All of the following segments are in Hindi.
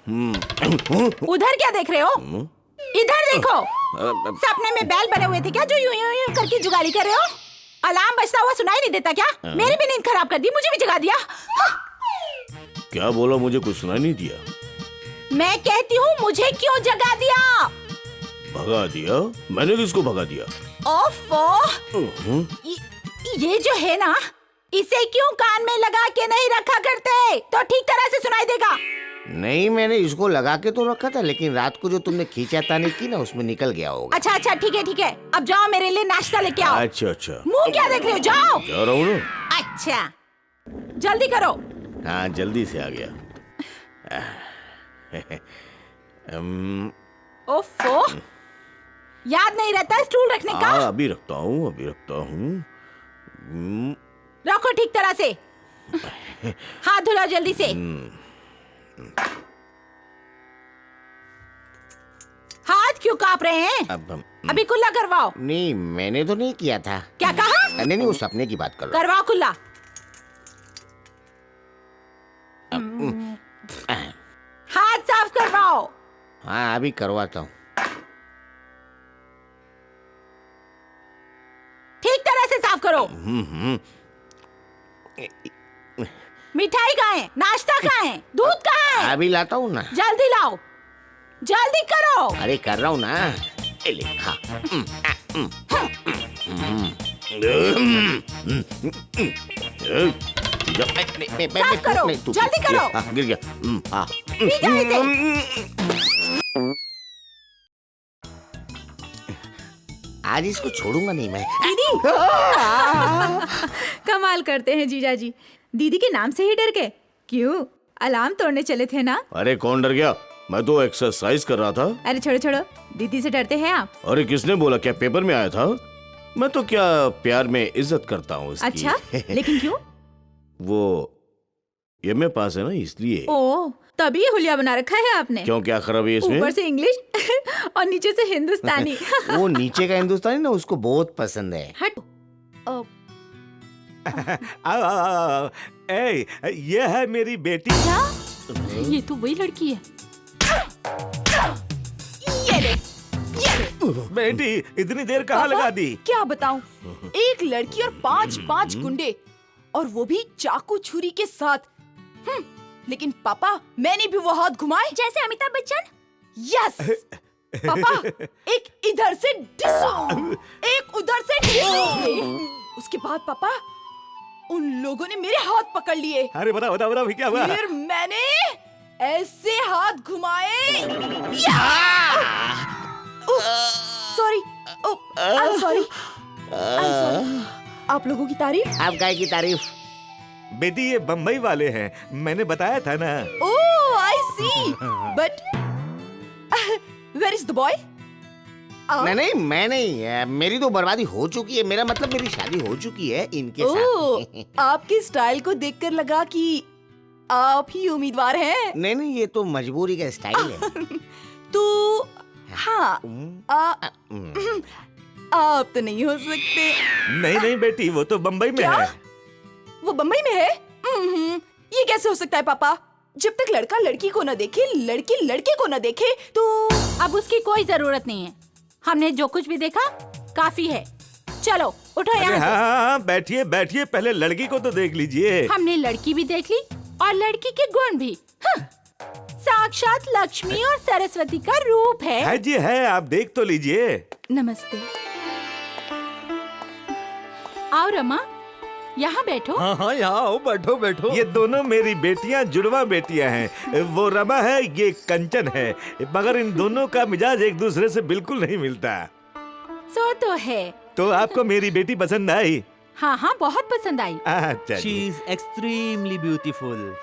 उधर क्या देख रहे हो? इधर देखो। सपने में बैल बने हुए थे क्या जो यूं यूं यूं करके जुगाली कर रहे हो? अलार्म बजता हुआ सुनाई नहीं देता क्या? मेरी भी नींद खराब कर दी, मुझे भी जगा दिया। क्या बोला? मुझे कुछ सुनाई नहीं दिया। मैं कहती हूँ मुझे क्यों जगा दिया? भगा दिया? मैंने किसको भगा दिया? ओफो, ये जो है ना, इसे क्यों कान में लगा के नहीं रखा करते तो ठीक तरह से सुनाई देगा। नहीं, मैंने इसको लगा के तो रखा था, लेकिन रात को जो तुमने खींचातानी की ना, उसमें निकल गया होगा। अच्छा अच्छा, ठीक है, अब जाओ मेरे लिए नाश्ता लेके आओ। अच्छा। मुंह क्या देख रहे हो? जाओ। जा रहा हूँ ना। अच्छा, जल्दी करो। हाँ, जल्दी से आ गया। ओफो, याद नहीं रहता स्टूल रखने का? अभी रखता हूँ। रखो ठीक तरह से। हाथ धुलो जल्दी से। हाथ क्यों कांप रहे हैं? अभी कुल्ला करवाओ। नहीं, मैंने तो नहीं किया था। क्या कहा? नहीं, वो सपने की बात कर रहा करवाओ कुल्ला। हाथ साफ करवाओ। हाँ, अभी करवाता हूँ। ठीक तरह से साफ करो। मिठाई कहाँ है? नाश्ता कहाँ है? दूध कहाँ है? अभी लाता हूँ ना। जल्दी लाओ, जल्दी करो। अरे कर रहा हूँ ना। ले, खा। साफ करो, जल्दी करो। गिर गया। पी जाओ इसे। आज इसको छोड़ूंगा नहीं मैं। दीदी। कमाल करते हैं जीजा जी, दीदी के नाम से ही डर गए। क्यों, अलार्म तोड़ने चले थे ना? अरे कौन डर गया? मैं तो एक्सरसाइज कर रहा था। अरे छोड़ो, दीदी से डरते हैं आप? अरे किसने बोला? क्या पेपर में आया था? मैं तो क्या प्यार में इज्जत करता हूँ उसकी। अच्छा, लेकिन क्यों? वो एमए पास है ना, इसलिए। ओह, तभी ये हुलिया बना रखा है आपने। क्यों, क्या खराबी है इसमें? ऊपर से इंग्लिश और नीचे से हिंदुस्तानी। वो नीचे का हिंदुस्तानी ना उसको बहुत पसंद है। हट। ये है मेरी बेटी। क्या? ये तो वही लड़की है। ये ले। बेटी, इतनी देर कहाँ लगा दी? क्या बताऊं, एक लड़की और पांच गुंडे, और वो भी चाकू छुरी के साथ। लेकिन पापा, मैंने भी वो हाथ घुमाए जैसे अमिताभ बच्चन। यस पापा, एक इधर से डिसो, एक उधर से डिसो। उसके बाद पापा, उन लोगों ने मेरे हाथ पकड़ लिए। अरे बता क्या हुआ? फिर मैंने ऐसे हाथ घुमाए। Sorry, I am sorry. आप लोगों की तारीफ। आप गाय की तारीफ। बेटी, ये बम्बई वाले हैं, मैंने बताया था ना। Oh, I see. But where is the boy? नहीं, मैं नहीं। मेरी तो बर्बादी हो चुकी है। मेरा मतलब मेरी शादी हो चुकी है इनके साथ। आपके स्टाइल को देखकर लगा कि आप ही उम्मीदवार हैं। नहीं, ये तो मजबूरी का स्टाइल है। तो हाँ, आप तो नहीं हो सकते। नहीं बेटी, वो तो बम्बई में है। वो बम्बई में है? ये कैसे हो सकता है पापा? जब तक लड़का लड़की को न देखे, लड़की लड़के को न देखे, तो अब उसकी कोई जरूरत नहीं है। हमने जो कुछ भी देखा काफी है। चलो उठो यहाँ से। हाँ, बैठिए, पहले लड़की को तो देख लीजिए। हमने लड़की भी देख ली और लड़की के गुण भी। साक्षात लक्ष्मी और सरस्वती का रूप है। है जी, है, आप देख तो लीजिए। नमस्ते। आओ रमा, यहाँ बैठो। हाँ, यहाँ आओ, बैठो। ये दोनों मेरी बेटियां, जुड़वा बेटियां हैं। वो रमा है, ये कंचन है, मगर इन दोनों का मिजाज एक दूसरे से बिल्कुल नहीं मिलता। सो तो है। तो आपको मेरी बेटी पसंद आई? हाँ, बहुत पसंद आई। अच्छा शी इज एक्सट्रीमली ब्यूटीफुल।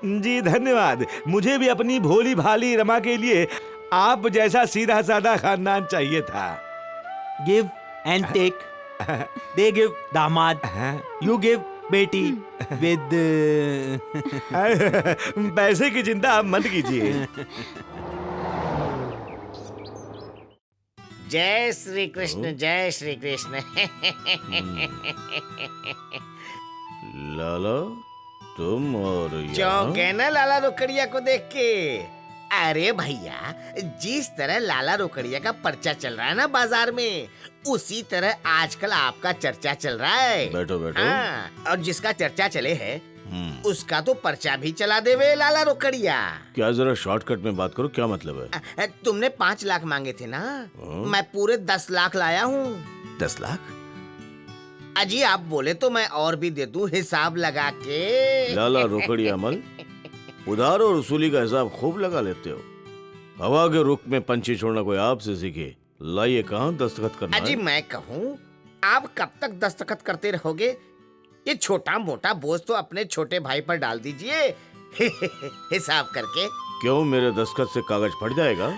जी धन्यवाद। मुझे भी अपनी भोली भाली रमा के लिए आप जैसा सीधा साधा खानदान चाहिए था। Give and take. They give दामाद, यू गिव बेटी विद। पैसे की चिंता आप मत कीजिए। जय श्री कृष्ण, जय श्री कृष्ण। लाला, तुम और चौंक है ना लाला रोकड़िया को देख के। अरे भैया, जिस तरह लाला रोकड़िया का पर्चा चल रहा है ना बाजार में, उसी तरह आजकल आपका चर्चा चल रहा है। बैठो बैठो। हाँ, और जिसका चर्चा चले है उसका तो पर्चा भी चला देवे लाला रोकड़िया। क्या जरा शॉर्टकट में बात करो, क्या मतलब है? तुमने 5 लाख मांगे थे ना, मैं पूरे 10 लाख लाया हूँ। 10 लाख? अजी आप बोले तो मैं और भी दे दूं हिसाब लगा के। लाला रोकड़िया मल, उधार और वसूली का हिसाब खूब लगा लेते हो। हवा के रुख में पंछी छोड़ना कोई आपसे सीखे। लाइए कहाँ दस्तखत करना अजी है? मैं कहूँ, आप कब तक दस्तखत करते रहोगे? ये छोटा मोटा बोझ तो अपने छोटे भाई पर डाल दीजिए हिसाब करके। क्यों, मेरे दस्तखत से कागज फट जाएगा?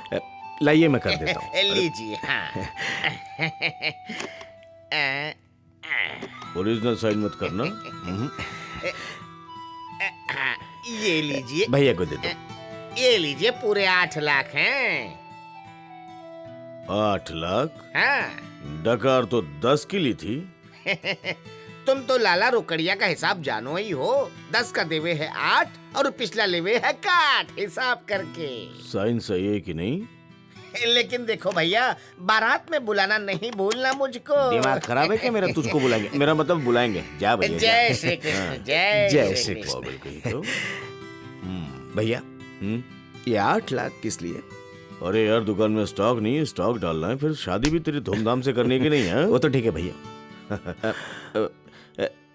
लाइए मैं कर देता हूँ। लीजिए। हाँ ओरिजिनल साइन मत करना। ये लीजिए। भैया को दे दो। ये लीजिए, पूरे 8 लाख हैं। 8 लाख? हाँ। डकार तो 10 की ली थी। तुम तो लाला रोकड़िया का हिसाब जानो ही हो। 10 का देवे है 8 और पिछला लेवे है काट, हिसाब करके। साइन सही है कि नहीं? लेकिन देखो भैया, बारात में बुलाना नहीं भूलना मुझको। दिमाग खराब है क्या मेरा? तुझको बुलाएंगे, मेरा मतलब बुलाएंगे। जा भैया, जा। जय श्री कृष्ण। जय जय श्री श्री कृष्ण। बाबल कहीं तो। भैया, ये 8 लाख किस लिए? अरे यार, दुकान में स्टॉक नहीं है, स्टॉक डालना है। फिर शादी भी तेरी धूमधाम से करने की नहीं है? वो तो ठीक है भैया।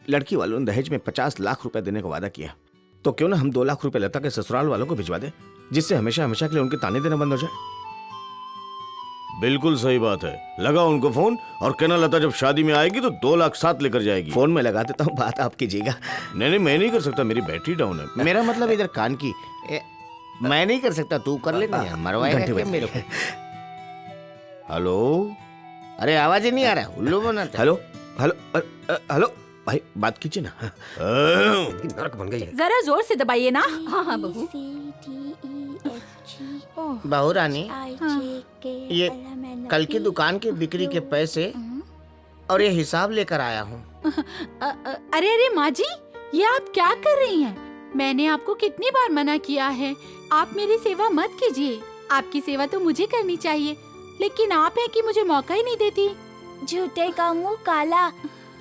लड़की वालों ने दहेज में 50 लाख रुपए देने का वादा किया, तो क्यों ना हम 2 लाख रुपए लता के ससुराल वालों को भिजवा दे, जिससे हमेशा हमेशा के लिए उनके ताने देना बंद हो जाए। बिल्कुल सही बात है। लगा उनको फोन और कहना लता जब शादी में आएगी तो 2 लाख साथ लेकर जाएगी। फोन में लगा देता हूँ, बात आप कीजिएगा। नहीं, मैं नहीं कर सकता, मेरी बैटरी डाउन है। मेरा मतलब इधर कान की। मैं नहीं कर सकता, तू कर लेना। मरवाएगा घंटे क्या बज मेरे गए। को? हेलो? अरे आवाज ही नहीं आ रहा है, उल्लू बनाता है। हेलो हेलो हेलो भाई, बात कीजिए ना। नरक बन गई है। जरा जोर से दबाइए ना। हाँ हाँ बहू। बहू रानी, ये कल की दुकान की बिक्री के पैसे और ये हिसाब लेकर आया हूँ। अरे अरे माँ जी, ये आप क्या कर रही हैं? मैंने आपको कितनी बार मना किया है, आप मेरी सेवा मत कीजिए। आपकी सेवा तो मुझे करनी चाहिए, लेकिन आप है कि मुझे मौका ही नहीं देती। झूठे का मुंह काला,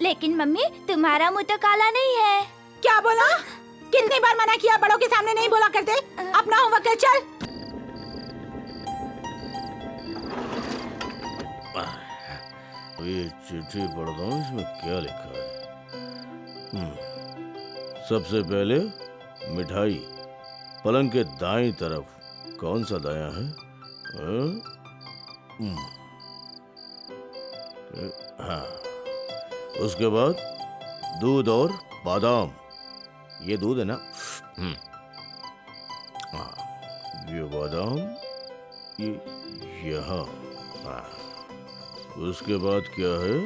लेकिन मम्मी तुम्हारा मुंह तो काला नहीं है। क्या बोला? कितनी बार मना किया, बड़ों के सामने नहीं बोला करते। अपना होमवर्क कर, चल। ये चिट्ठी पढ़ता हूँ, इसमें क्या लिखा है? सबसे पहले मिठाई, पलंग के दाईं तरफ। कौन सा दायां है? हाँ। उसके बाद दूध और बादाम। ये दूध है ना? हाँ, ये बादाम, ये यहाँ। हाँ। उसके बाद क्या है?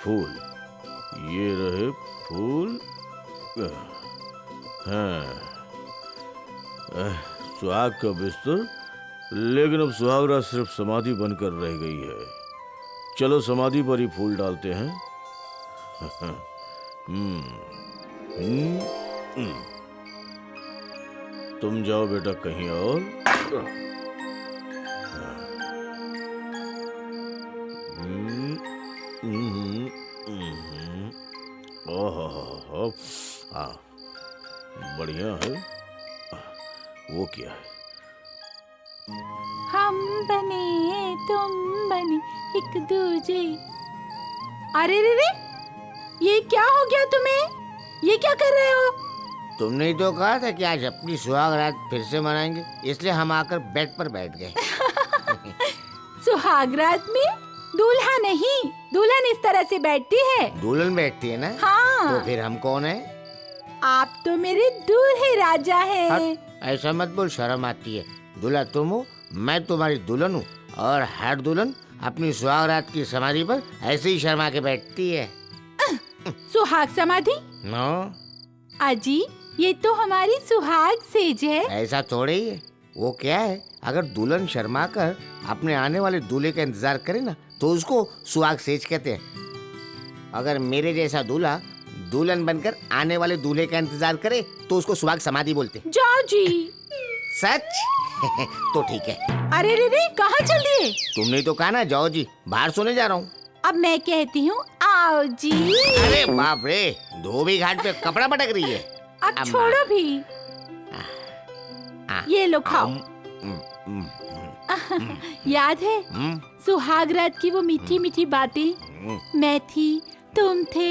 फूल। ये रहे फूल। हाँ। सुहाग का बिस्तर, लेकिन अब सुहागरात सिर्फ समाधि बनकर रह गई है। चलो समाधि पर ही फूल डालते हैं। तुम जाओ बेटा कहीं और। ओहो, हाँ, बढ़िया है। वो क्या है? हम बने तुम बने एक दूजे। अरे रे रे, ये क्या हो गया तुम्हें? ये क्या कर रहे हो? तुमने ही तो कहा था कि आज अपनी सुहाग रात फिर से मनाएंगे, इसलिए हम आकर बेड पर बैठ गए। सुहाग रात में दूल्हा नहीं, दुल्हन इस तरह से बैठती है। दुल्हन बैठती है ना? हाँ। तो फिर हम कौन है? आप तो मेरे दूल्हे राजा हैं। हट, ऐसा मत बोल, शर्म आती है। दूल्हा तुम हो, मैं तुम्हारी दुल्हन हूँ, और हर दुल्हन अपनी सुहाग रात की समाधि पर ऐसे ही शर्मा के बैठती है। सुहाग समाधि? नो, अजी, ये तो हमारी सुहाग सेज है। ऐसा थोड़े ही है। वो क्या है, अगर दुल्हन शर्मा कर अपने आने वाले दूल्हे का इंतजार करे ना, तो उसको सुहाग सेज कहते हैं। अगर मेरे जैसा दूल्हा दुल्हन बनकर आने वाले दूल्हे का इंतजार करे तो उसको सुहाग समाधि बोलते। जाओ जी। सच? तो ठीक है। अरे रे रे, कहाँ चल दिए? तुमने तो कहा ना जाओ जी, बाहर सोने जा रहा हूँ। अब मैं कहती हूँ आओ जी। अरे बाप रे, धोबी घाट पे कपड़ा पटक रही है। अब अम्मा। छोड़ो भी, ये लो खाओ। हम्म, याद है हम्म, सुहाग रात की वो मीठी मीठी बातें? मैं थी, तुम थे,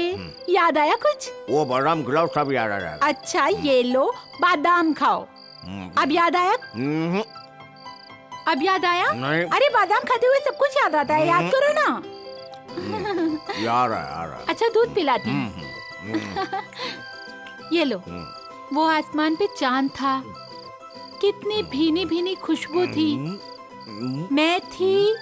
याद आया कुछ? वो बदाम खिलाओ सब याद आ रहा है। अच्छा ये लो बादाम खाओ। अब याद आया? हम्म, अब याद आया? नहीं। अरे बादाम खाते हुए सब कुछ याद आता है, याद करो ना। याद आ रहा है। अच्छा दूध पिलाती हूँ। ये लो। वो आसमान पे चांद था, कितनी भीनी भीनी खुशबू थी। मैं थी,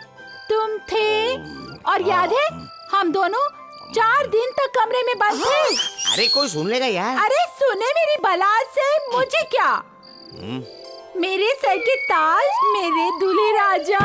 तुम थे, और याद है हम दोनों 4 दिन तक कमरे में बंद थे। अरे कोई सुन लेगा यार। अरे सुने मेरी बला से, मुझे क्या? मेरे सर के ताज, मेरे दूल्हे राजा।